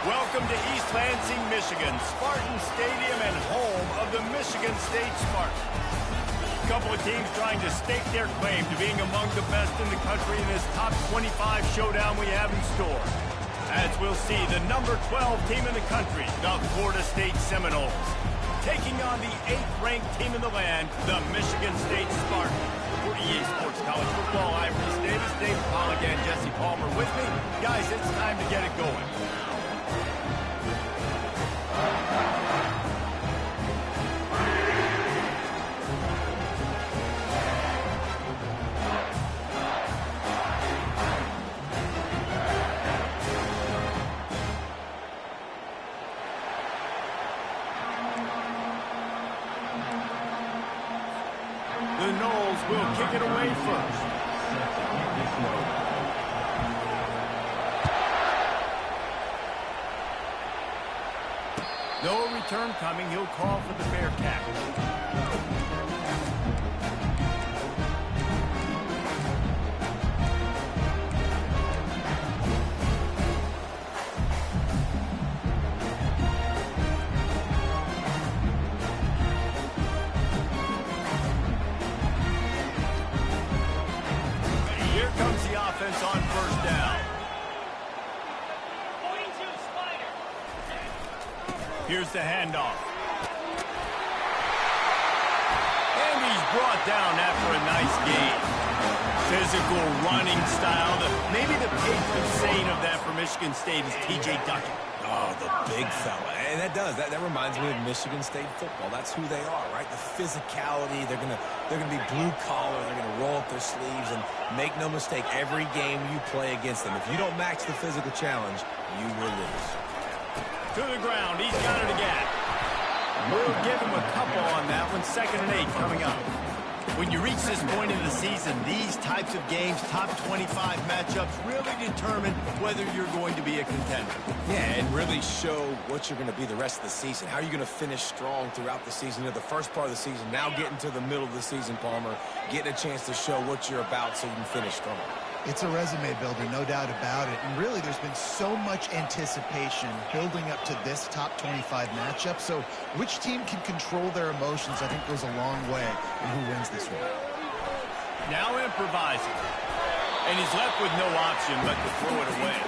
Welcome to East Lansing, Michigan, Spartan Stadium and home of the Michigan State Spartans. A couple of teams trying to stake their claim to being among the best in the country in this top 25 showdown we have in store. As we'll see, the number 12 team in the country, the Florida State Seminoles, taking on the 8th-ranked team in the land, the Michigan State Spartans. For EA Sports College Football, I'm Reese Davis, David Polligan, Jesse Palmer with me. Guys, it's time to get it going. The Noles will kick it away first. No return coming. He'll call for the Bearcats. On first down. Here's the handoff. And he's brought down after a nice gain. Physical running style. Maybe the patron saint of that for Michigan State is T.J. Duckett. Oh, the big fella. And that reminds me of Michigan State football. That's who they are, right? The physicality. They're gonna be blue collar. They're gonna roll up their sleeves, and make no mistake, every game you play against them, if you don't match the physical challenge, you will lose. To the ground. He's got it again. We'll give him a couple on that one. 2nd and 8 coming up. When you reach this point in the season, these types of games, top 25 matchups, really determine whether you're going to be a contender. Yeah, and really show what you're going to be the rest of the season. How are you going to finish strong throughout the season? You know, the first part of the season, now getting to the middle of the season, Palmer, getting a chance to show what you're about so you can finish strong. It's a resume builder, no doubt about it. And really, there's been so much anticipation building up to this top 25 matchup. So which team can control their emotions, I think, goes a long way in who wins this one. Now improvising. And he's left with no option but to throw it away.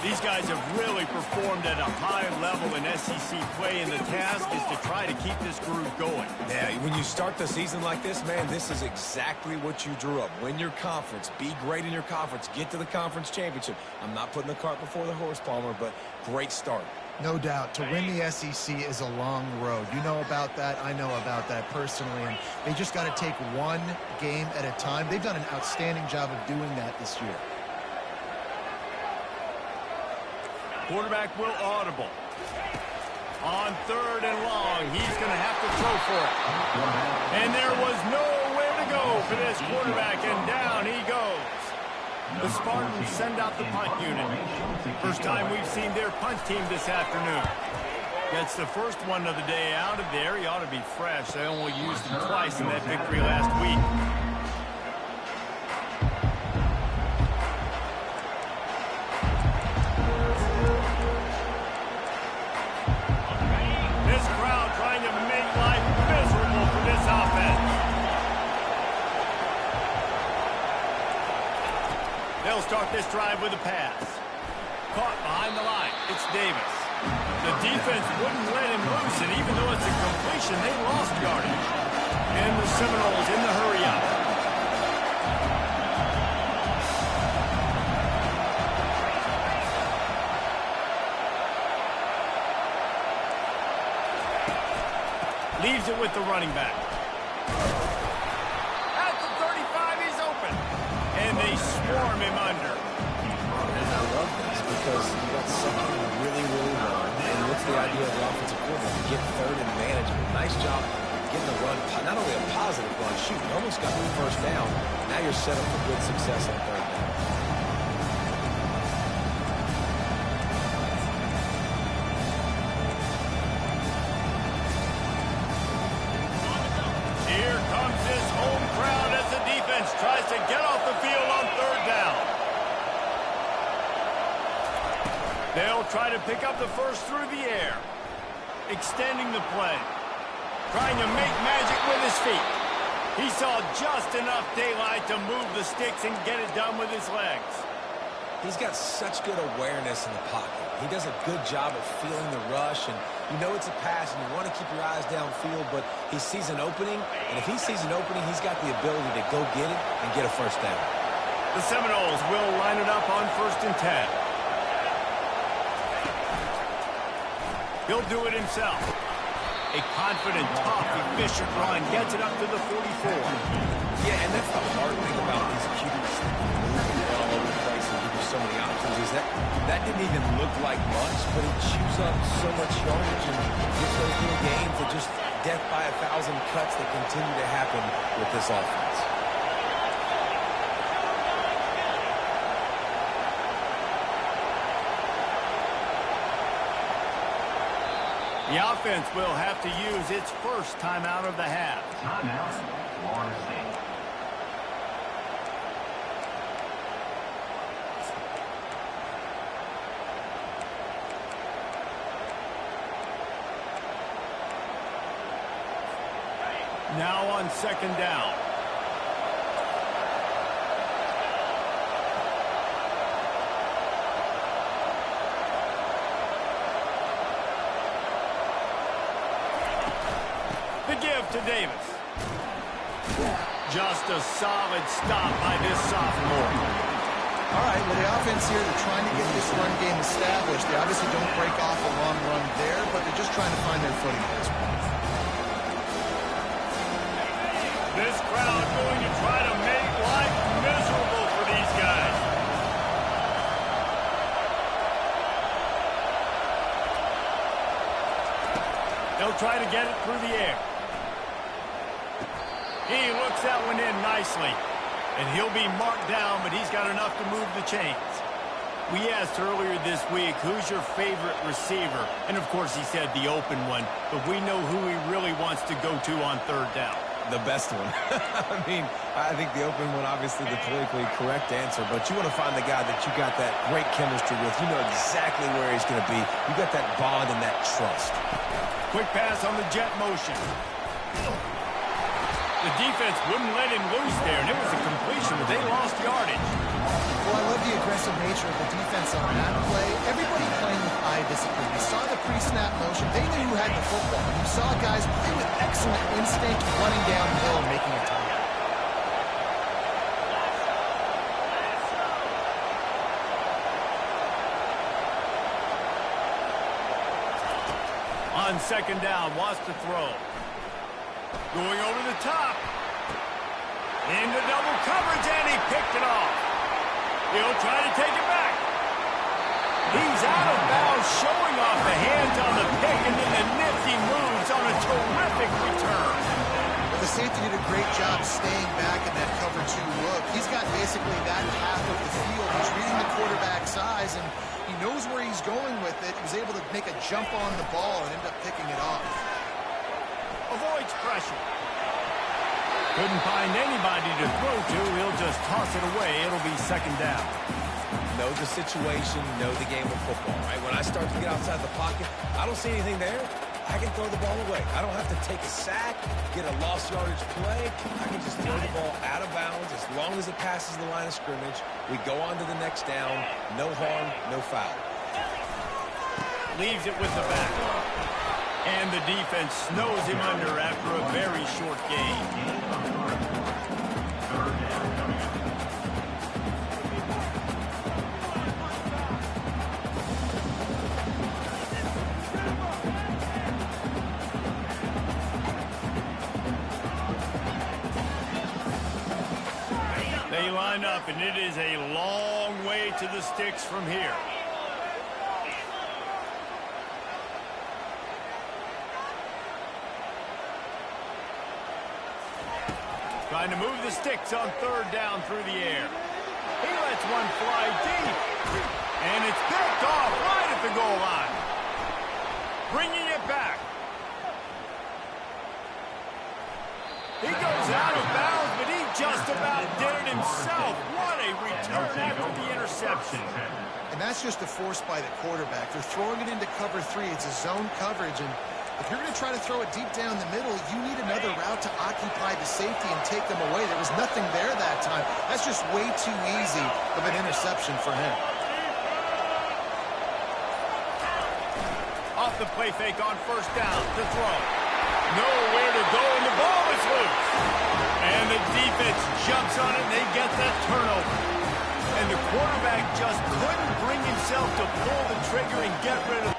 These guys have really performed at a high level in SEC play, and the task is to try to keep this groove going. Yeah, when you start the season like this, man, this is exactly what you drew up. Win your conference, be great in your conference, get to the conference championship. I'm not putting the cart before the horse, Palmer, but great start. No doubt. To win the SEC is a long road. You know about that. I know about that personally. And they just got to take one game at a time. They've done an outstanding job of doing that this year. Quarterback will audible. On 3rd and long, he's going to have to throw for it. And there was nowhere to go for this quarterback, and down he goes. The Spartans send out the punt unit. First time we've seen their punt team this afternoon. That's the first one of the day out of there. He ought to be fresh. They only used him twice in that victory last week. This crowd trying to make life miserable for this offense. They'll start this drive with a pass. Caught behind the line. It's Davis. The defense wouldn't let him loose, and even though it's a completion, they lost yardage. And the Seminoles in the hurry up. Leaves it with the running back. At the 35, he's open. And they swarm him under. And I love this because you got something really, really run. And what's the idea of the offensive coordinator? Get 3rd and manageable. Nice job getting the run. Not only a positive run, shoot, you almost got the first down. Now you're set up for good success on 3rd down. Tries to get off the field on 3rd down. They'll They'll try to pick up the first through the air. Extending the play. Trying to make magic with his feet. He saw just enough daylight to move the sticks and get it done with his legs. He's got such good awareness in the pocket. He does a good job of feeling the rush, and you know it's a pass, and you want to keep your eyes downfield, but he sees an opening, and if he sees an opening, he's got the ability to go get it and get a first down. The Seminoles will line it up on 1st and 10. He'll do it himself. A confident, tough, efficient run gets it up to the 44. Yeah, and that's the hard thing about these QBs all over the place and give you so many options is that didn't even look like much, but it chews up so much yardage and gives those little gains that just death by 1,000 cuts that continue to happen with this offense. The offense will have to use its first timeout of the half. Timeout, Florida State. Now on 2nd down. The give to Davis. Just a solid stop by this sophomore. All right, well, the offense here, they're trying to get this run game established. They obviously don't break off a long run there, but they're just trying to find their footing at this point. This crowd going to try to make life miserable for these guys. They'll try to get it through the air. He looks that one in nicely. And he'll be marked down, but he's got enough to move the chains. We asked earlier this week, who's your favorite receiver? And, of course, he said the open one. But we know who he really wants to go to on 3rd down. The best one. I mean, I think the open one, obviously the politically correct answer, but you want to find the guy that you got that great chemistry with. You know exactly where he's going to be. You got that bond and that trust. Quick pass on the jet motion. The defense wouldn't let him loose there, and it was a completion, but they lost yardage. Well, I love the aggressive nature of the defense on that play. Everybody playing with eye discipline. You saw the pre-snap motion. They knew who had the football. And you saw guys play with excellent instinct, running downhill and making a target. On 2nd down, wants to throw. Going over the top. Into double coverage, and he picked it off. He'll try to take it back. He's out of bounds, showing off the hands on the pick, and then the nifty moves on a terrific return. The safety did a great job staying back in that cover 2 look. He's got basically that half of the field. He's reading the quarterback's eyes, and he knows where he's going with it. He was able to make a jump on the ball and end up picking it off. Avoids pressure. Couldn't find anybody to throw to. He'll just toss it away. It'll be 2nd down. Know the situation, know the game of football, right? When I start to get outside the pocket, I don't see anything there. I can throw the ball away. I don't have to take a sack, get a lost yardage play. I can just throw the ball out of bounds as long as it passes the line of scrimmage. We go on to the next down. No harm, no foul. Leaves it with the back. And the defense snows him under after a very short game. They line up, and it is a long way to the sticks from here. Trying to move the sticks on 3rd down through the air. He lets one fly deep. And it's picked off right at the goal line. Bringing it back. He goes out of bounds, but he just about did it himself. What a they return after the interception. And that's just a force by the quarterback. They're throwing it into cover 3. It's a zone coverage, and if you're going to try to throw it deep down the middle, you need another route to occupy the safety and take them away. There was nothing there that time. That's just way too easy of an interception for him. Off the play fake on first down to throw. Nowhere to go, and the ball is loose. And the defense jumps on it, and they get that turnover. And the quarterback just couldn't bring himself to pull the trigger and get rid of it.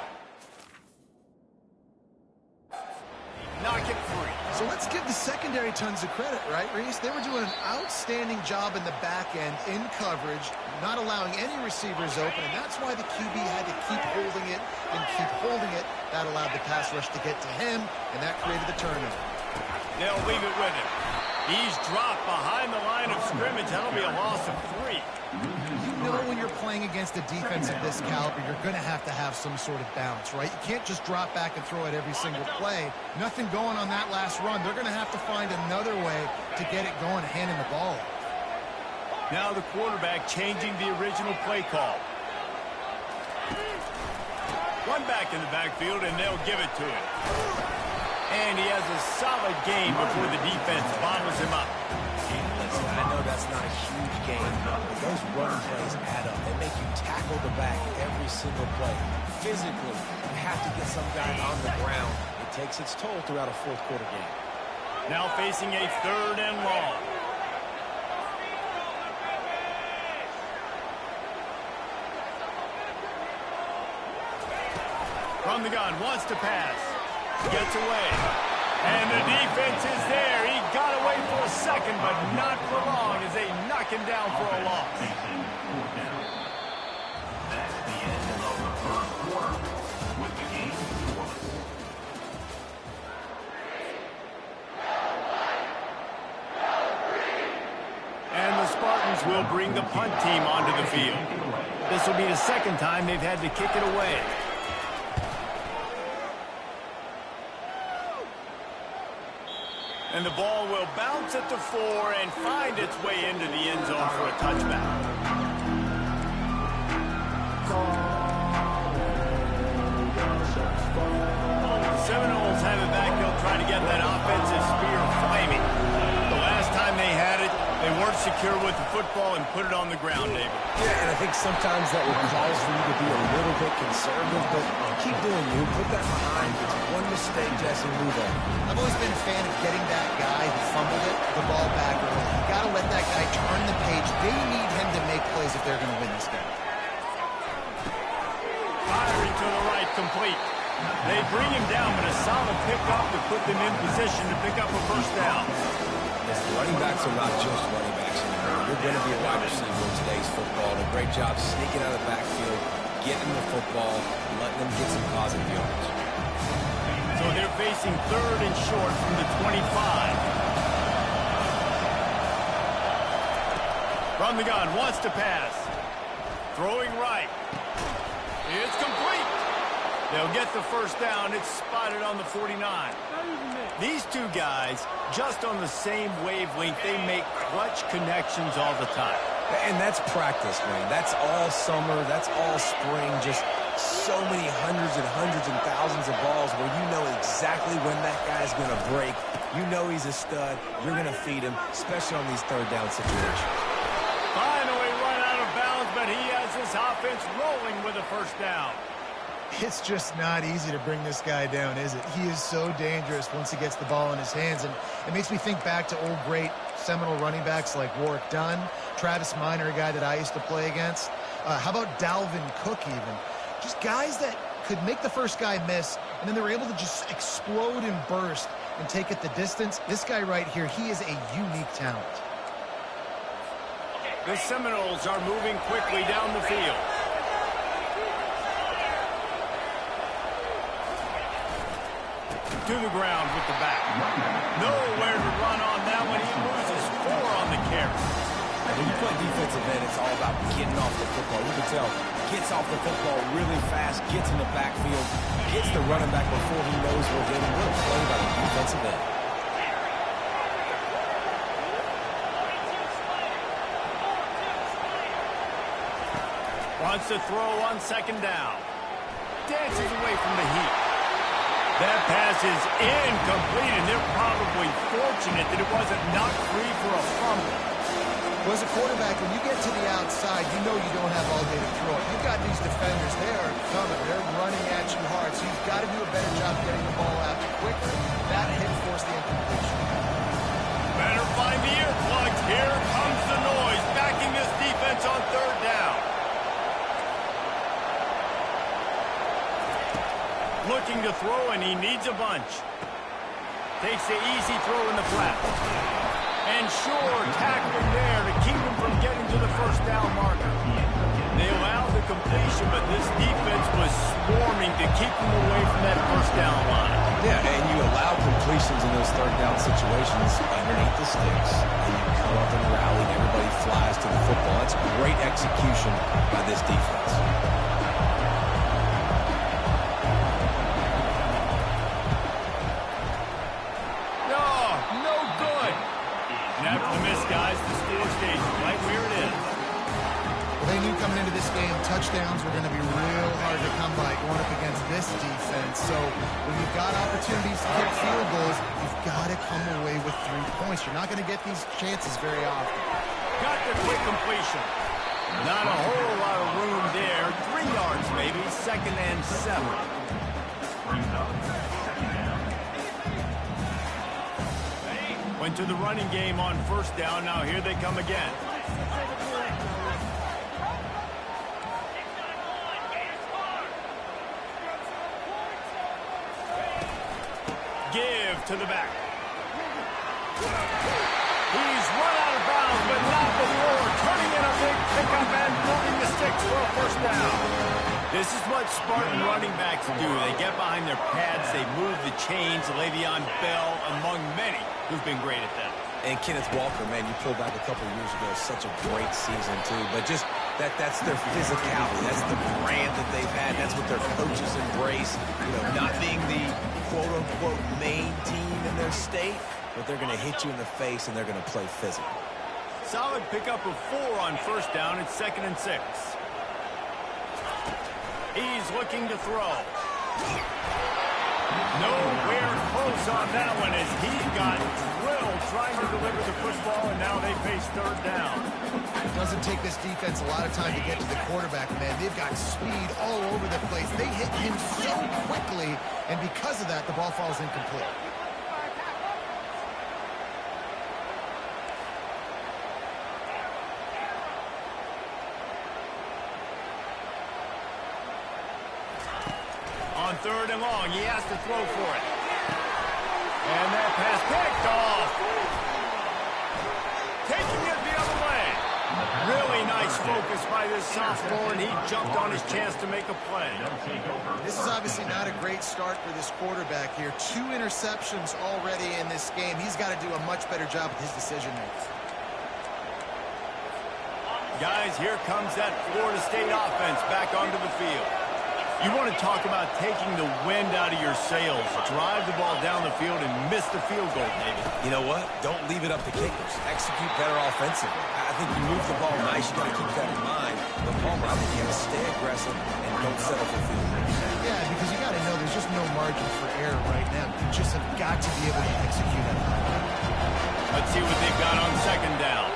Knock it free. So let's give the secondary tons of credit, right, Reese? They were doing an outstanding job in the back end, in coverage, not allowing any receivers open, and that's why the QB had to keep holding it and keep holding it. That allowed the pass rush to get to him, and that created the turnover. They'll leave it with him. He's dropped behind the line of scrimmage. That'll be a loss of 3. You know when you're playing against a defense of this caliber, you're going to have some sort of balance, right? You can't just drop back and throw it every single play. Nothing going on that last run. They're going to have to find another way to get it going, handing the ball. Now the quarterback changing the original play call. One back in the backfield, and they'll give it to him. And he has a solid game before the defense bottles him up. Listen, I know that's not a huge game, but those running plays add up. They make you tackle the back every single play. Physically, you have to get some guys on the ground. It takes its toll throughout a fourth-quarter game. Now facing a 3rd and long. From the gun, wants to pass. Gets away. And the defense is there. He got away for a second, but not for long as they knock him down for a loss. That's the end of the first quarter with the game won. And the Spartans will bring the punt team onto the field. This will be the second time they've had to kick it away. And the ball will bounce at the 4 and find its way into the end zone for a touchback. The Seminoles have it back. They'll try to get that offensive spear flaming. The last time they had it, they weren't secure with the football and put it on the ground, David. Yeah, and I think sometimes that will cause for you to be a little bit conservative, but keep doing you. Put that behind. It's one mistake, Jesse, move on. I've always been a fan of getting that guy who fumbled it, the ball back early. You got to let that guy turn the page. They need him to make plays if they're going to win this game. Firing to the right, complete. They bring him down, but a solid pickup to put them in position to pick up a first down. Listen, running backs are not just running backs anymore. You're going to be a wide receiver in today's football. A great job sneaking out of the backfield, getting the football, letting them get some positive yards. So they're facing 3rd and short from the 25. From the gun, wants to pass. Throwing right. It's complete. They'll get the first down. It's spotted on the 49. These two guys, just on the same wavelength, they make clutch connections all the time. And that's practice, man. That's all summer. That's all spring. Just so many hundreds and thousands of balls where you know exactly when that guy's going to break. You know he's a stud. You're going to feed him, especially on these 3rd down situations. Finally run out of bounds, but he has his offense rolling with a first down. It's just not easy to bring this guy down, is it? He is so dangerous once he gets the ball in his hands, and it makes me think back to old great Seminole running backs like Warwick Dunn, Travis Minor, a guy that I used to play against. How about Dalvin Cook even? Just guys that could make the first guy miss, and then they were able to just explode and burst and take it the distance. This guy right here, he is a unique talent. The Seminoles are moving quickly down the field. To the ground with the back. Nowhere to run on that one. He loses 4 on the carry. And when you play defensive end, it's all about getting off the football. You can tell, gets off the football really fast, gets in the backfield, gets the running back before he knows we're getting. What a play by the defensive end. Wants to throw on second down. Dances away from the heat. That pass is incomplete, and they're probably fortunate that it wasn't knocked free for a fumble. Well, as a quarterback, when you get to the outside, you know you don't have all day to throw it. You've got these defenders. They are coming. They're running at you hard, so you've got to do a better job getting the ball out quicker. That hit forced the incompletion. Better find the earplugs. Here comes the noise, backing this defense on third down. Looking to throw, and he needs a bunch. Takes the easy throw in the flat. And sure, tackling there to keep him from getting to the first down marker. They allowed the completion, but this defense was swarming to keep him away from that first down line. Yeah, and you allow completions in those third down situations underneath the sticks, and you come up and rally, and everybody flies to the football. That's great execution by this defense. After the miss, guys, the score stays right where it is. Well, they knew coming into this game, touchdowns were going to be real hard to come by going up against this defense. So when you've got opportunities to kick field goals, you've got to come away with 3 points. You're not going to get these chances very often. Got the quick completion. Not a whole lot of room there. 3 yards maybe, 2nd and 7. Went to the running game on first down. Now here they come again. Give to the back. He's run out of bounds, but not before turning in a big pickup and moving the sticks for a first down. This is what Spartan running backs do. They get behind their pads, they move the chains. Le'Veon Bell, among many, who've been great at that. And Kenneth Walker, man, you pulled back a couple of years ago, such a great season, too. But just that's their physicality. That's the brand that they've had. That's what their coaches embrace. You know, not being the quote-unquote main team in their state, but they're going to hit you in the face, and they're going to play physical. Solid pickup of 4 on first down. It's 2nd and 6. He's looking to throw. Nowhere close on that one as he got drilled trying to deliver the football, and now they face third down. It doesn't take this defense a lot of time to get to the quarterback, man. They've got speed all over the place. They hit him so quickly, and because of that, the ball falls incomplete. On 3rd and long, he has to throw for it. And that pass picked off. Taking it the other way. Really nice focus by this sophomore, and he jumped on his chance to make a play. This is obviously not a great start for this quarterback here. 2 interceptions already in this game. He's got to do a much better job with his decision-making. Guys, here comes that Florida State offense back onto the field. You want to talk about taking the wind out of your sails. Drive the ball down the field and miss the field goal, maybe. You know what? Don't leave it up to kickers. Execute better offensively. I think you move the ball nice. You got to keep that in mind. But Palmer, I think you have to stay aggressive and don't settle for field goals. Yeah, because you got to know there's just no margin for error right now. You just have got to be able to execute at high level. Let's see what they've got on second down.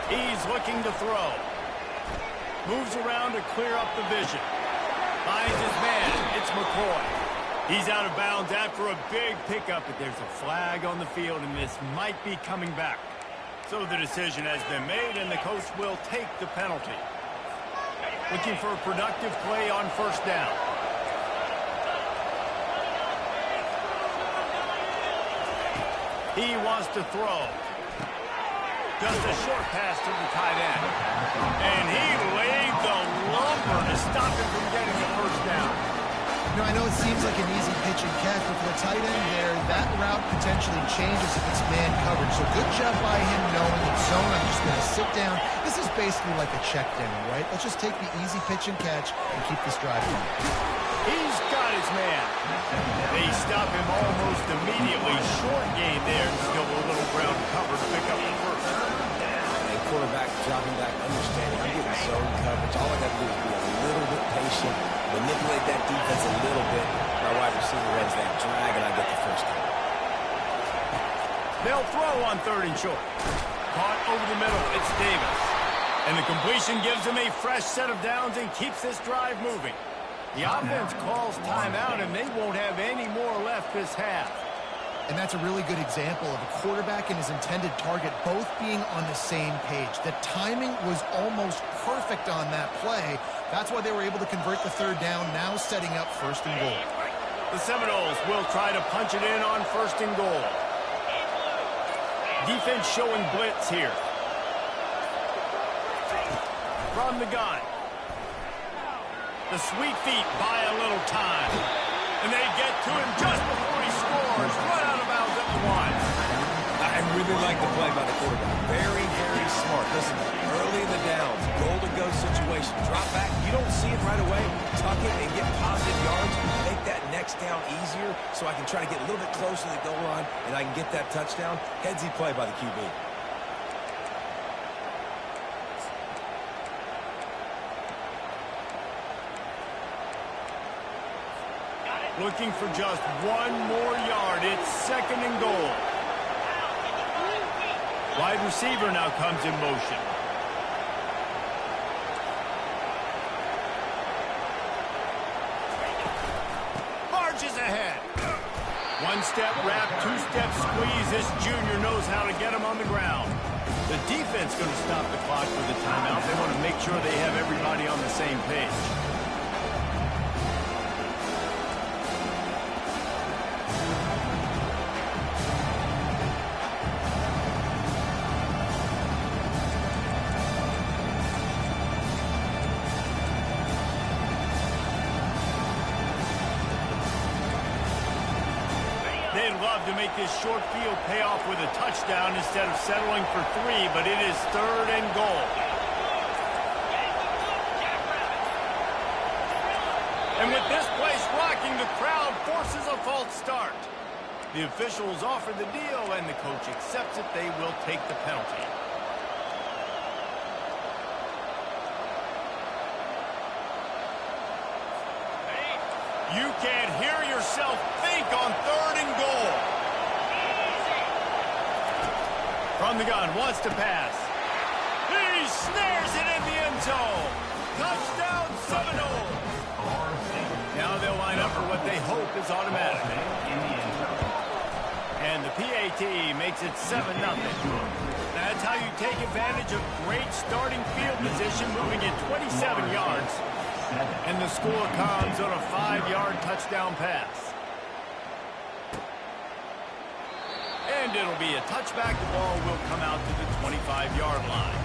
He's looking to throw. Moves around to clear up the vision. Finds his man. It's McCoy. He's out of bounds after a big pickup, but there's a flag on the field, and this might be coming back. So the decision has been made, and the coach will take the penalty. Looking for a productive play on first down. He wants to throw. Just a short pass to the tight end. And he laid the lumber to stop him from getting the first down. You know, I know it seems like an easy pitch and catch, but for the tight end there, that route potentially changes if it's man coverage. So good job by him knowing the zone. I'm just going to sit down. This is basically like a check down, right? Let's just take the easy pitch and catch and keep this drive going. He's got his man. They stop him almost immediately. Short gain there. Still a little ground cover to pick up the first. defense a little bit. My wide receiver runs that drag, and I get the first down. They'll throw on 3rd and short. Caught over the middle. It's Davis. And the completion gives him a fresh set of downs and keeps this drive moving. The offense calls timeout, and they won't have any more left this half. And that's a really good example of a quarterback and his intended target both being on the same page. The timing was almost perfect on that play. That's why they were able to convert the 3rd down, now setting up 1st and goal. The Seminoles will try to punch it in on 1st and goal. Defense showing blitz here. From the gun. The sweet feet buy a little time. And they get to him just before he scores. Right out of bounds at the 1. I really like the play by the quarterback. Very, very smart. Listen, early in the downs, goal-to-go situation. Drop back. You don't see it right away. Tuck it and get positive yards. Make that next down easier so I can try to get a little bit closer to the goal line and I can get that touchdown. Headsy play by the QB. Looking for just 1 more yard. It's 2nd and goal. Wide receiver now comes in motion. Marches ahead. 1-step wrap, 2-step squeeze. This junior knows how to get him on the ground. The defense going to stop the clock for the timeout. They want to make sure they have everybody on the same page. They'd love to make this short field pay off with a touchdown instead of settling for 3, but it is 3rd and goal. And with this place rocking, the crowd forces a false start. The officials offer the deal, and the coach accepts it. They will take the penalty. You can't hear yourself think on 3rd and goal. From the gun, wants to pass. He snares it in the end zone. Touchdown, Seminoles. Now they'll line up for what they hope is automatic. And the PAT makes it 7-0. That's how you take advantage of great starting field position, moving it 27 yards. And the score comes on a 5-yard touchdown pass. And it'll be a touchback. The ball will come out to the 25-yard line.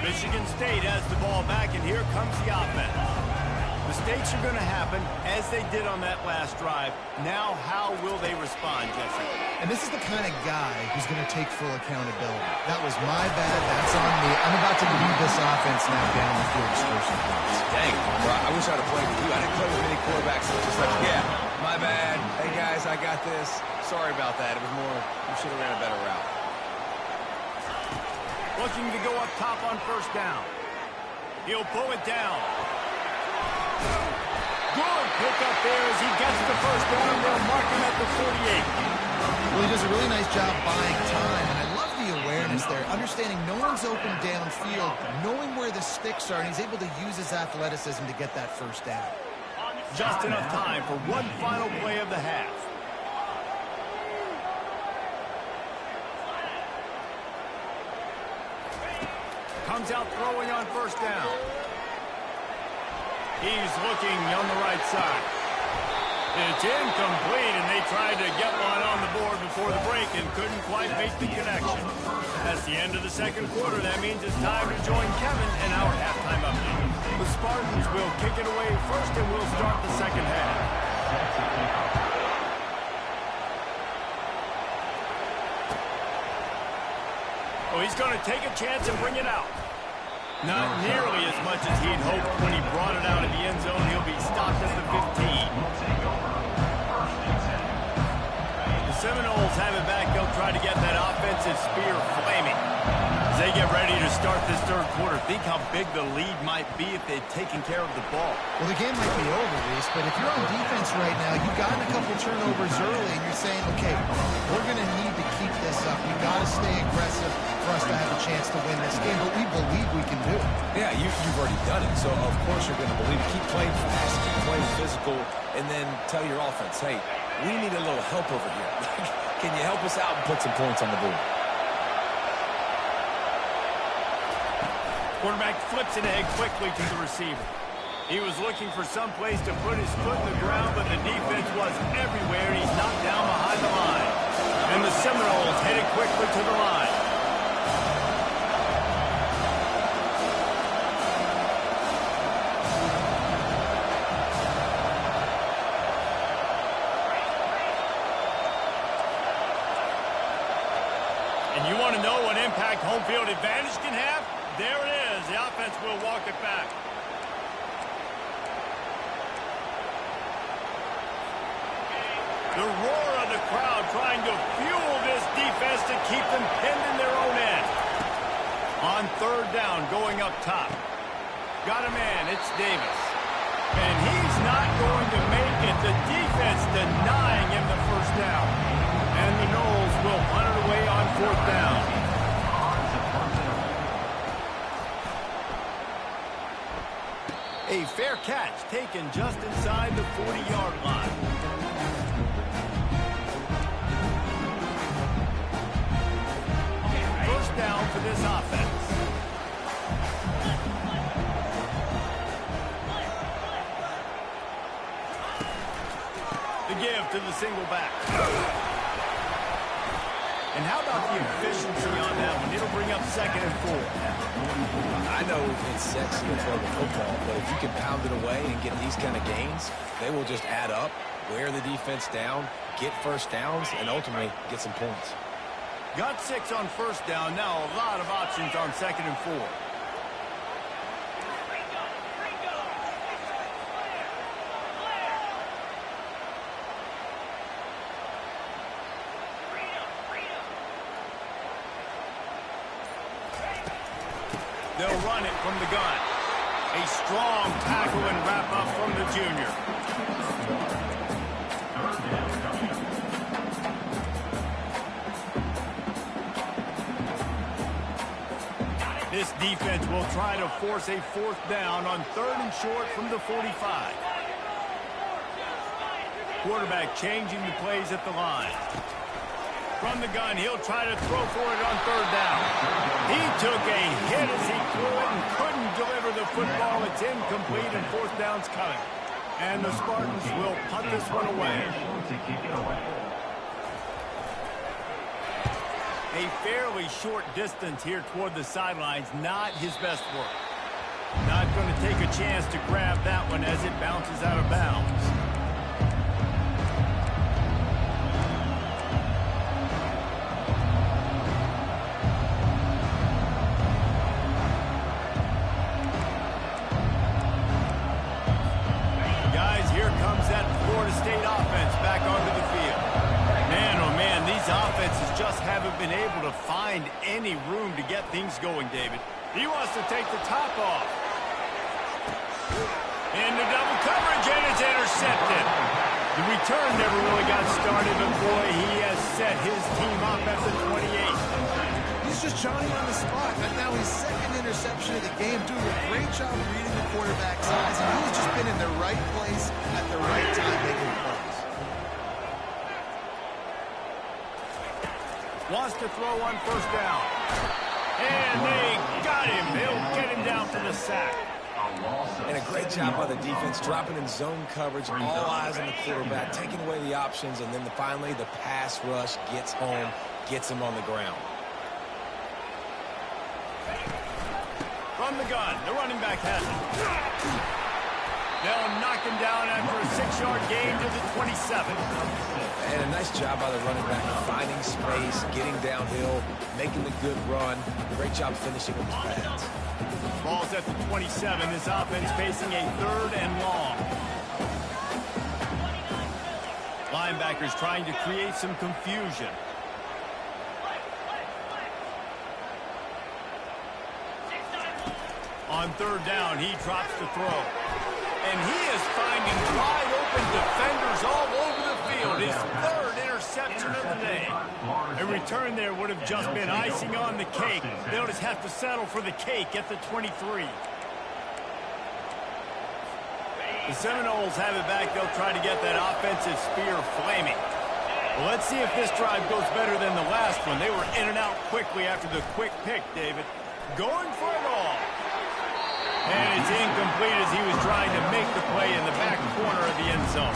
Michigan State has the ball back, and here comes the offense. Mistakes are going to happen, as they did on that last drive. Now, how will they respond, Jesse? And this is the kind of guy who's going to take full accountability. That was my bad. That's on me. I'm about to lead this offense now down the field scoring points. Dang, bro, I wish I'd have played with you. I didn't play with many quarterbacks that was just like, yeah, my bad. Hey, guys, I got this. Sorry about that. It was more, we should have ran a better route. Looking to go up top on 1st down. He'll pull it down. Good pick up there as he gets the 1st down. They'll mark him at the 48. Well, he does a really nice job buying time, and I love the awareness there, understanding no one's open downfield, knowing where the sticks are, and he's able to use his athleticism to get that 1st down. Just enough time for one final play of the half. Comes out throwing on 1st down. He's looking on the right side. It's incomplete, and they tried to get one on the board before the break and couldn't quite make the connection. That's the end of the 2nd quarter. That means it's time to join Kevin in our halftime update. The Spartans will kick it away first, and we'll start the 2nd half. Oh, he's going to take a chance and bring it out. Not nearly as much as he'd hoped when he brought it out of the end zone. He'll be stopped at the 15. The Seminoles have it back. They'll try to get that offensive spear flaming as they get ready to start this third quarter. Think how big the lead might be if they'd taken care of the ball. Well, the game might be over, Reese, but if you're on defense right now, you've gotten a couple turnovers early, and you're saying, okay, we're going to need to keep this up. You've got to stay aggressive for us to have a chance to win this game, but we believe we can do it. Yeah, you've already done it, so of course you're going to believe it. Keep playing fast, keep playing physical, and then tell your offense, hey, we need a little help over here. Can you help us out and put some points on the board? Quarterback flips it ahead quickly to the receiver. He was looking for some place to put his foot in the ground, but the defense was everywhere, and he's knocked down behind the line. And the Seminoles headed quickly to the line. And you want to know what impact home field advantage can have? There it is. The offense will walk it back. The roar of the crowd trying to fuel this defense to keep them pinned in their own end. On third down, going up top. Got a man. It's Davis. And he's not going to make it. The defense denying him the first down. And the Noles will punt it away on fourth down. A fair catch taken just inside the 40-yard line. First down for this offense. The give to the single back. And how about the efficiency on that one? It'll bring up 2nd and 4. I know it's sexy to throw the football, but if you can pound it away and get these kind of gains, they will just add up, wear the defense down, get first downs, and ultimately get some points. Got 6 on first down. Now a lot of options on 2nd and 4. They'll run it from the gun. A strong tackle and wrap up from the junior. This defense will try to force a fourth down on 3rd and short from the 45. Quarterback changing the plays at the line. From the gun, he'll try to throw for it on 3rd down. He took a hit as he threw it and couldn't deliver the football. It's incomplete and 4th down's coming. And the Spartans will punt this one away. A fairly short distance here toward the sidelines. Not his best work. Not going to take a chance to grab that one as it bounces out of bounds. Haven't been able to find any room to get things going, David. He wants to take the top off. Into double coverage, and it's intercepted. The return never really got started, but boy, he has set his team up at the 28. He's just Johnny on the spot. And now his 2nd interception of the game, doing a great job reading the quarterback's eyes, and he's just been in the right place at the right time making plays. Wants to throw on 1st down. And they got him. They'll get him down for the sack. And a great job by the defense, dropping in zone coverage, all eyes on the quarterback, taking away the options, and then finally the pass rush gets home, gets him on the ground. From the gun, the running back has it. They'll knock him down after a 6-yard gain to the 27. And a nice job by the running back, finding space, getting downhill, making the good run. Great job finishing with his pads. Ball's at the 27. This offense facing a 3rd and long. Linebackers trying to create some confusion. On third down, he drops the throw. And he is finding wide open defenders all over the field. His third interception of the day. A return there would have just been icing on the cake. They'll just have to settle for the cake at the 23. The Seminoles have it back. They'll try to get that offensive spear flaming. Well, let's see if this drive goes better than the last one. They were in and out quickly after the quick pick, David. Going for it all. And it's incomplete as he was trying to make the play in the back corner of the end zone.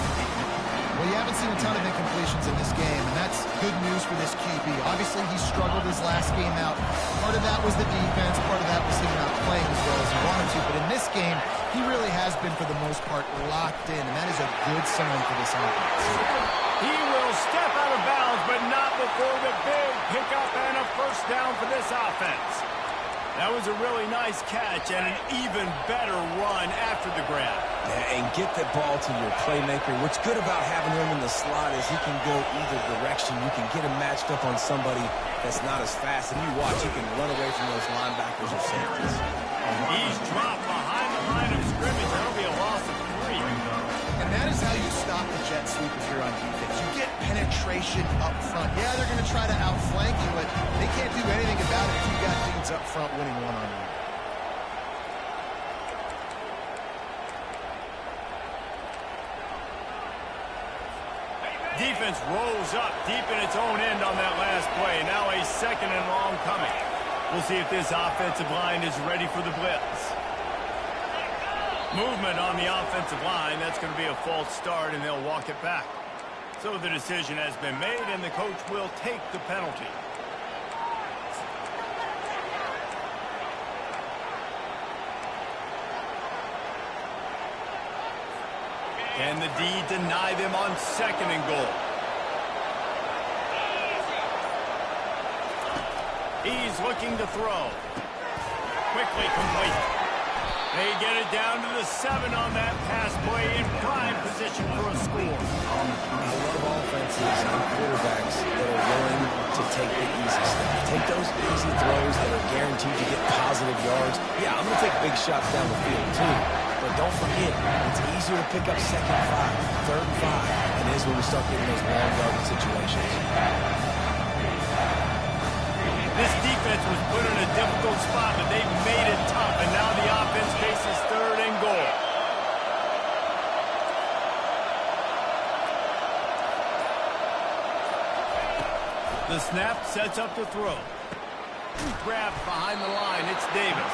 Well, you haven't seen a ton of incompletions in this game, and that's good news for this QB. Obviously, he struggled his last game out. Part of that was the defense. Part of that was him not playing as well as he wanted to. But in this game, he really has been, for the most part, locked in, and that is a good sign for this offense. He will step out of bounds, but not before the big pickup and a first down for this offense. That was a really nice catch and an even better run after the grab. Yeah, and get the ball to your playmaker. What's good about having him in the slot is he can go either direction. You can get him matched up on somebody that's not as fast. And you watch, he can run away from those linebackers or safeties. He's dropped behind the line of scrimmage. That'll be a loss of 3. And that is how you stop the jet sweep if you're on defense. You get penetration up front. Yeah, they're going to try to outflank you, but they can't do anything about it if you got dudes up front winning one-on-one. Defense rolls up deep in its own end on that last play. Now a second and long coming. We'll see if this offensive line is ready for the blitz. Movement on the offensive line. That's going to be a false start, and they'll walk it back. So the decision has been made, and the coach will take the penalty. Can the D deny them on second and goal? He's looking to throw. Quickly complete. They get it down to the 7 on that pass play in prime position for a score. I love offenses and quarterbacks that are willing to take the easy stuff. Take those easy throws that are guaranteed to get positive yards. Yeah, I'm going to take big shots down the field too. But don't forget, it's easier to pick up second and 5, third and 5, than it is when we start getting those long yardage situations. This defense was put in a difficult spot, but they've made it tough, and now the offense faces third and goal. The snap sets up the throw. Grabbed behind the line, it's Davis.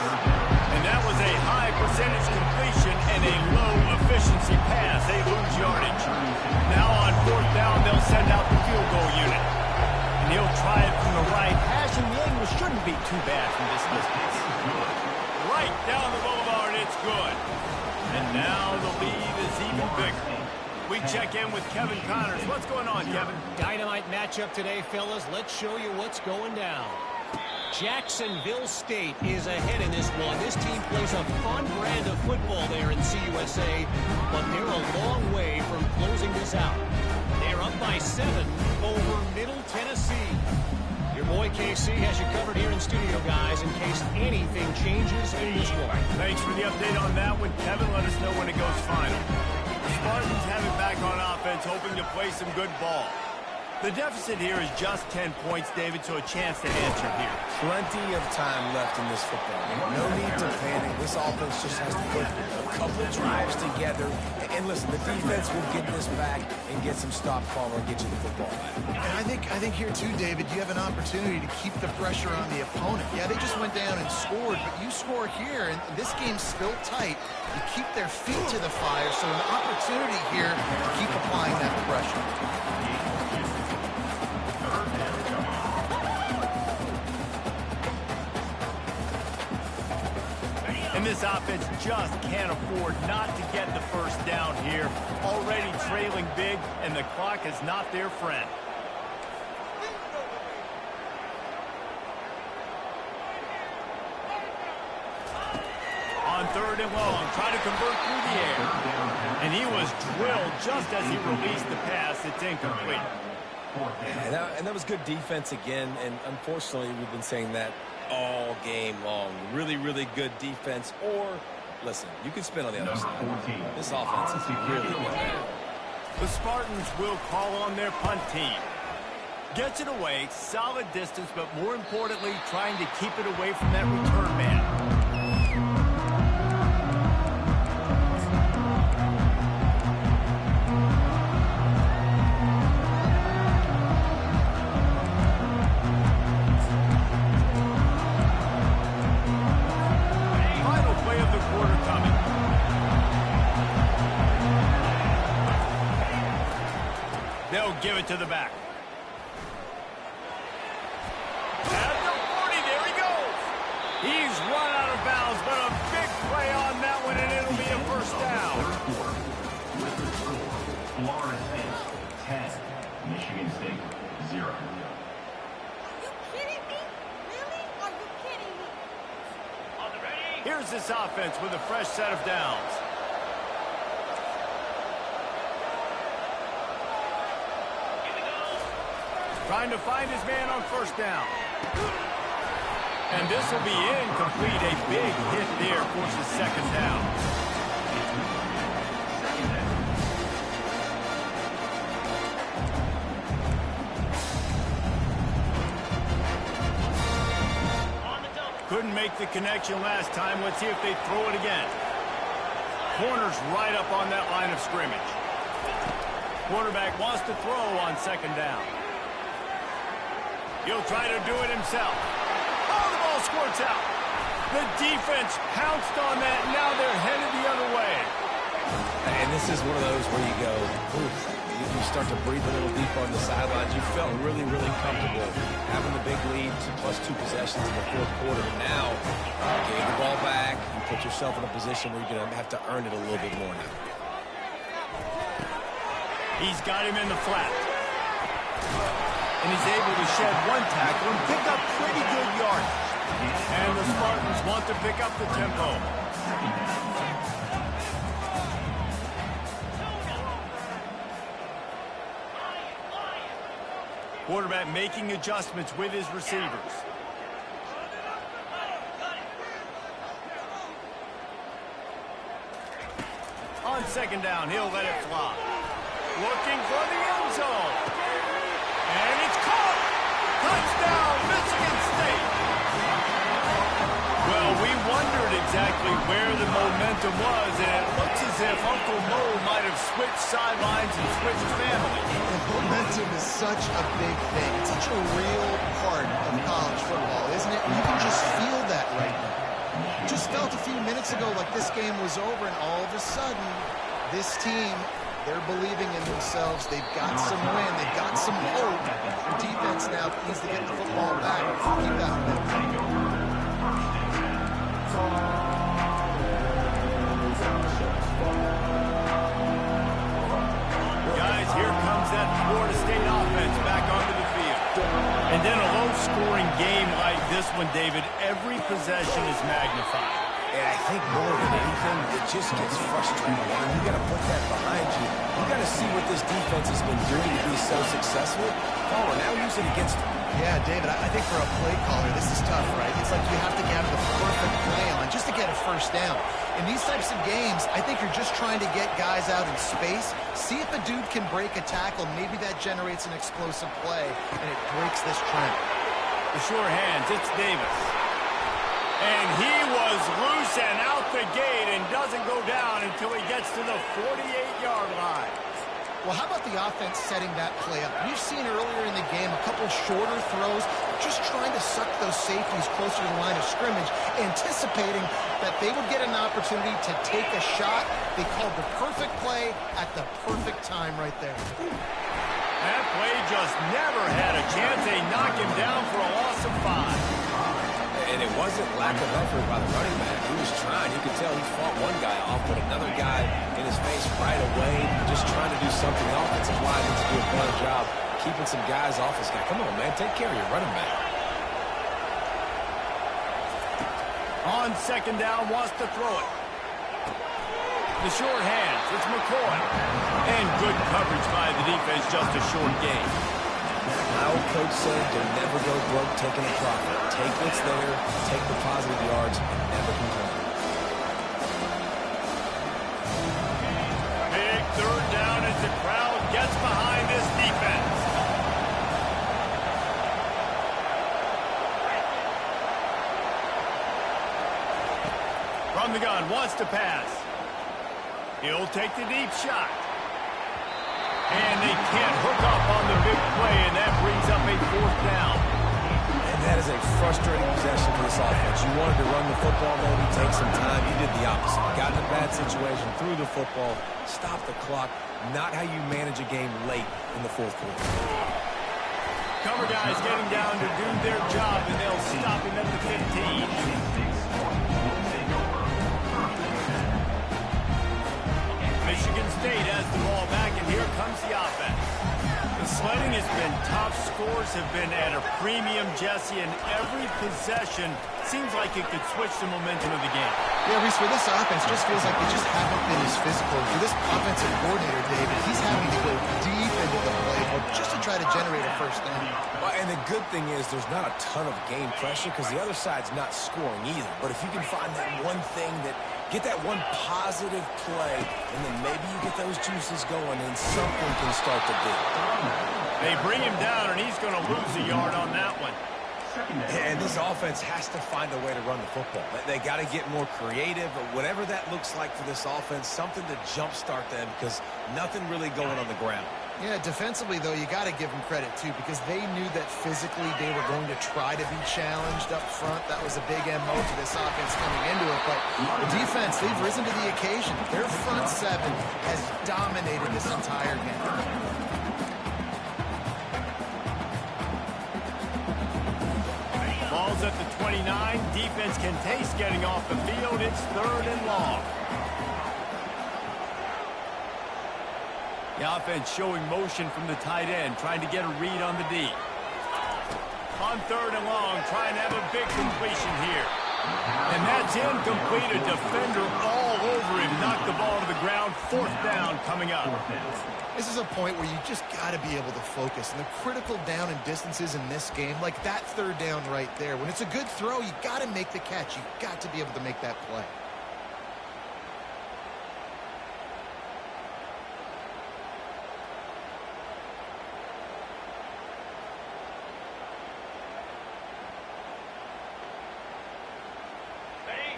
And that was a high percentage completion and a low efficiency pass. They lose yardage. Now on fourth down, they'll send out the field goal unit. And he'll try it from the right. Passing the angle shouldn't be too bad from this distance. Right down the boulevard, it's good. And now the lead is even bigger. We check in with Kevin Connors. What's going on, Kevin? Dynamite matchup today, fellas. Let's show you what's going down. Jacksonville State is ahead in this one. This team plays a fun brand of football there in CUSA, but they're a long way from closing this out. They're up by 7 over Middle Tennessee. Your boy KC has you covered here in studio, guys, in case anything changes in this one. Thanks for the update on that one, Kevin. Let us know when it goes final. The Spartans have it back on offense, hoping to play some good ball. The deficit here is just 10 points, David, so a chance to answer here. Plenty of time left in this football game. No need to panic. This offense just has to put a couple drives together. And listen, the defense will get this back and get some stop call or get you the football back. And I think here too, David, you have an opportunity to keep the pressure on the opponent. Yeah, they just went down and scored, but you score here, and this game's still tight. You keep their feet to the fire, so an opportunity here to keep applying that pressure. And this offense just can't afford not to get the first down here. Already trailing big, and the clock is not their friend. On third and long, trying to convert through the air. And he was drilled just as he released the pass. It's incomplete. And that was good defense again, and unfortunately, we've been saying that all game long. Really, really good defense. Or, listen, you can spin on the other side. This offense is really good. The Spartans will call on their punt team. Gets it away, solid distance, but more importantly, trying to keep it away from that return man. Final play of the quarter coming. They'll give it to the back. At the 40, there he goes. He's run out of bounds, but a big play on that one, and it'll be a first down. With the score, Florida State 10, Michigan State 0. Are you kidding me? Really? Are you kidding me? Here's this offense with a fresh set of downs. Trying to find his man on first down. And this will be incomplete. A big hit there, forces second down. Couldn't make the connection last time. Let's see if they throw it again. Corner's right up on that line of scrimmage. Quarterback wants to throw on second down. He'll try to do it himself. Oh, the ball squirts out. The defense pounced on that. Now they're headed the other way. And this is one of those where you go, oof, you start to breathe a little deeper on the sidelines. You felt really, really comfortable having the big lead, +2 possessions in the fourth quarter. And now, you gave the ball back. You put yourself in a position where you're going to have to earn it a little bit more now. He's got him in the flat. And he's able to shed one tackle and pick up pretty good yardage. And the Spartans want to pick up the tempo. Quarterback making adjustments with his receivers. On second down, he'll let it fly. Looking for the end zone. And it's caught! Touchdown, Michigan State! Well, we wondered exactly where the momentum was, and it looks as if Uncle Mo might have switched sidelines and switched family. Momentum is such a big thing. It's such a real part of college football, isn't it? And you can just feel that right now. Just felt a few minutes ago like this game was over, and all of a sudden, this team, they're believing in themselves. They've got some wind. They've got some hope. Their defense now needs to get the football back. Keep that momentum. Guys, here comes that Florida State offense back onto the field. And then a low-scoring game like this one, David, every possession is magnified. And I think more than anything, it just gets frustrating. You got to put that behind you. You got to see what this defense has been doing to be so successful. Oh, now use it against them. Yeah, David, I think for a play caller, this is tough, right? It's like you have to have the perfect play on just to get a first down. In these types of games, I think you're just trying to get guys out in space, see if a dude can break a tackle. Maybe that generates an explosive play, and it breaks this trend. The sure hands, it's Davis. And he was loose and out the gate and doesn't go down until he gets to the 48-yard line. Well, how about the offense setting that play up? We've seen earlier in the game a couple shorter throws, just trying to suck those safeties closer to the line of scrimmage, anticipating that they would get an opportunity to take a shot. They called the perfect play at the perfect time right there. That play just never had a chance. They knock him down for a loss of 5. And it wasn't lack of effort by the running back. He was trying. You could tell he fought one guy off, but another guy in his face right away, just trying to do something. The offensive line needs to do a better job keeping some guys off this guy. Come on, man. Take care of your running back. On second down, wants to throw it. The short hands. It's McCoy. And good coverage by the defense, just a short gain. My old coach said you'll never go broke taking a profit. Take what's there, take the positive yards, and never complain. Big third down as the crowd gets behind this defense. From the gun, wants to pass. He'll take the deep shot. And they can't hook up on the big play, and that brings up a fourth down. And that is a frustrating possession for this offense. You wanted to run the football, maybe take some time. You did the opposite. You got in a bad situation, threw the football, stopped the clock. Not how you manage a game late in the fourth quarter. Cover guys getting down to do their job, and they'll stop him at the 15. Michigan State has the ball back, and here comes the offense. The sledding has been tough. Scores have been at a premium, Jesse, and every possession seems like it could switch the momentum of the game. Yeah, Reese, for this offense, just feels like they just haven't been as physical. For this offensive coordinator, David, he's having to go deep into the playbook just to try to generate a first down. Well, and the good thing is there's not a ton of game pressure because the other side's not scoring either. But if you can find that one thing that get that one positive play, and then maybe you get those juices going, and something can start to build. They bring him down, and he's going to lose a yard on that one. And this offense has to find a way to run the football. They got to get more creative, or whatever that looks like for this offense, something to jumpstart them because nothing really going on the ground. Yeah, defensively, though, you got to give them credit, too, because they knew that physically they were going to try to be challenged up front. That was a big MO to this offense coming into it. But the defense, they've risen to the occasion. Their front seven has dominated this entire game. Ball's at the 29. Defense can taste getting off the field. It's 3rd and long. The offense showing motion from the tight end, trying to get a read on the D. On 3rd and long, trying to have a big completion here. And that's incomplete. A defender all over him. Knocked the ball to the ground. 4th down coming up. This is a point where you just got to be able to focus. And the critical down and distances in this game, like that 3rd down right there, when it's a good throw, you got to make the catch. You got to be able to make that play.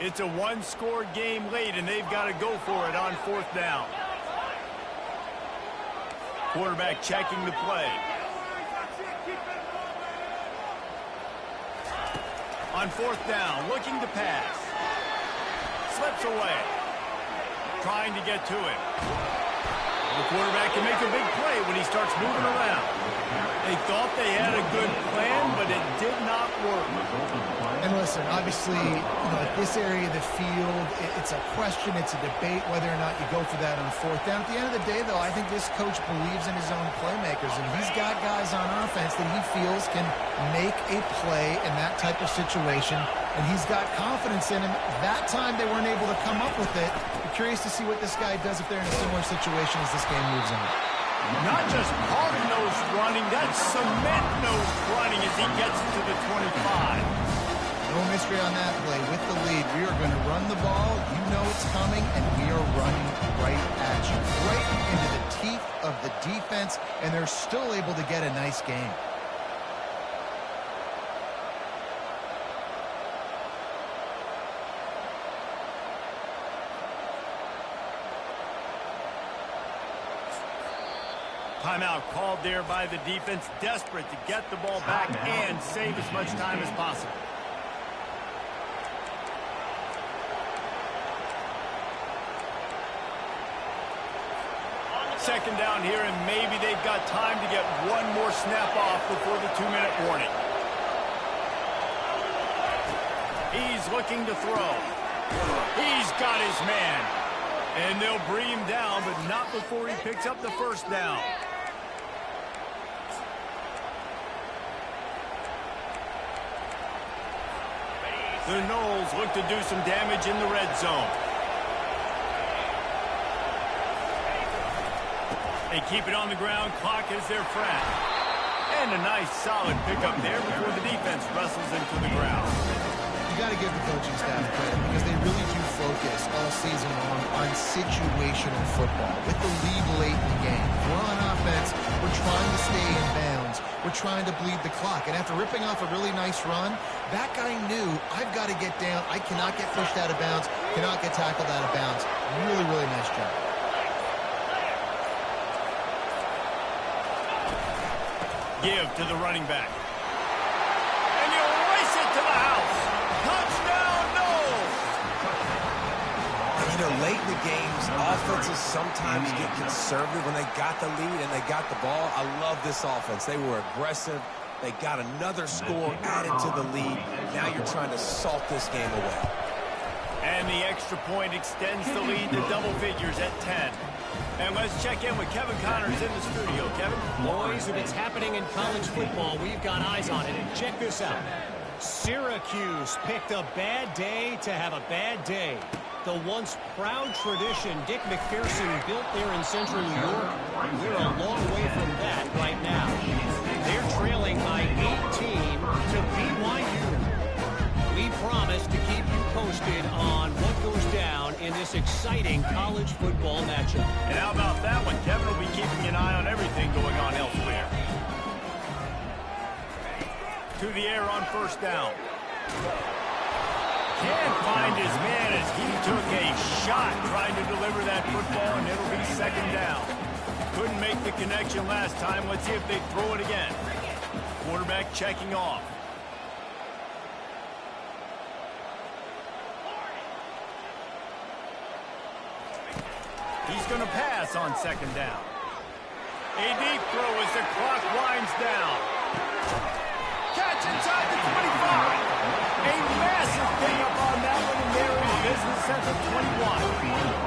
It's a one-score game late, and they've got to go for it on 4th down. Quarterback checking the play. On 4th down, looking to pass. Slips away. Trying to get to it. The quarterback can make a big play when he starts moving around. They thought they had a good plan, but it did not work. And listen, obviously, at this area of the field, it's a question, it's a debate whether or not you go for that on 4th down. At the end of the day, though, I think this coach believes in his own playmakers, and he's got guys on offense that he feels can make a play in that type of situation, and he's got confidence in him. That time, they weren't able to come up with it. I'm curious to see what this guy does if they're in a similar situation as this game moves on. Not just hard-nosed running, that's cement-nosed running as he gets to the 25. No mystery on that play. With the lead, we are going to run the ball. You know it's coming, and we are running right at you. Right into the teeth of the defense, and they're still able to get a nice game. Timeout called there by the defense, desperate to get the ball back and save as much time as possible. Second down here, and maybe they've got time to get one more snap off before the 2-minute warning. He's looking to throw. He's got his man. And they'll bring him down, but not before he picks up the 1st down. The Noles look to do some damage in the red zone. They keep it on the ground. Clock is their friend. And a nice solid pickup there before the defense wrestles into the ground. You got to give the coaching staff credit because they really do focus all season long on situational football with the lead late in the game. We're on offense. We're trying to stay in bounds. We're trying to bleed the clock. And after ripping off a really nice run, that guy knew, I've got to get down. I cannot get pushed out of bounds, cannot get tackled out of bounds. Really, really nice job. Give to the running back. And you'll race it to the house. Touchdown, no! You know, late in the games, offenses sometimes get conservative when they got the lead and they got the ball. I love this offense. They were aggressive. They got another score added to the lead. Now you're trying to salt this game away. And the extra point extends the lead to double figures at 10. And let's check in with Kevin Connors in the studio. Kevin? Boys, if it's happening in college football, we've got eyes on it. And check this out. Syracuse picked a bad day to have a bad day. The once proud tradition Dick McPherson built there in central New York, we're a long way from that right now. They're trailing by 18 to BYU. We promise to keep you posted on what goes down in this exciting college football matchup. And how about that one? Kevin will be keeping an eye on everything going on elsewhere. To the air on first down. Can't find his man as he took a shot trying to deliver that football, and it'll be second down. Couldn't make the connection last time. Let's see if they throw it again. Quarterback checking off. He's going to pass on second down. A deep throw as the clock winds down. Catch inside the 25. A massive thing up on that one, and they're in business at the 21.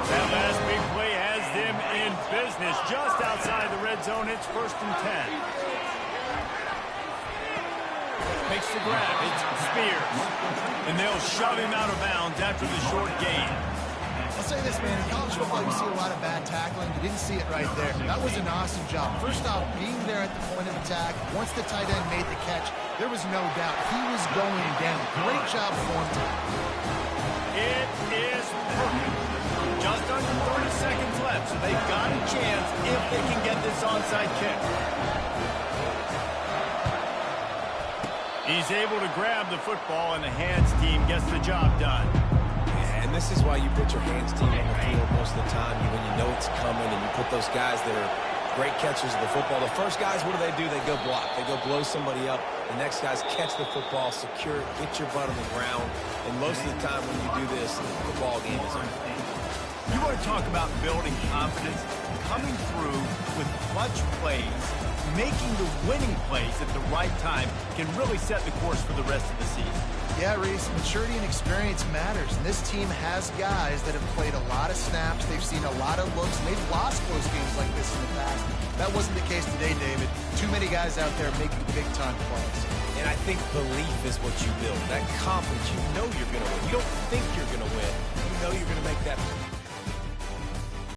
That last big play has them in business just outside the red zone. It's first and 10. Makes the grab. It's Spears. And they'll shove him out of bounds after the short gain. I'll say this, man, in college football you see a lot of bad tackling. You didn't see it right there. That was an awesome job. First off, being there at the point of attack, once the tight end made the catch, there was no doubt he was going down. Great job for him. It is perfect. Just under 30 seconds left, so they've got a chance if they can get this onside kick. He's able to grab the football, and the hands team gets the job done. And this is why you put your hands team on the field most of the time when you know it's coming, and you put those guys that are great catchers of the football. The first guys, what do? They go block. They go blow somebody up. The next guys catch the football, secure it, get your butt on the ground. And most of the time when you do this, the ball game is over. You want to talk about building confidence? Coming through with clutch plays, making the winning plays at the right time can really set the course for the rest of the season. Yeah, Reese, maturity and experience matters. And this team has guys that have played a lot of snaps. They've seen a lot of looks, and they've lost close games like this in the past. That wasn't the case today, David. Too many guys out there making big-time plays. And I think belief is what you build. That confidence, you know you're going to win. You don't think you're going to win. You know you're going to make that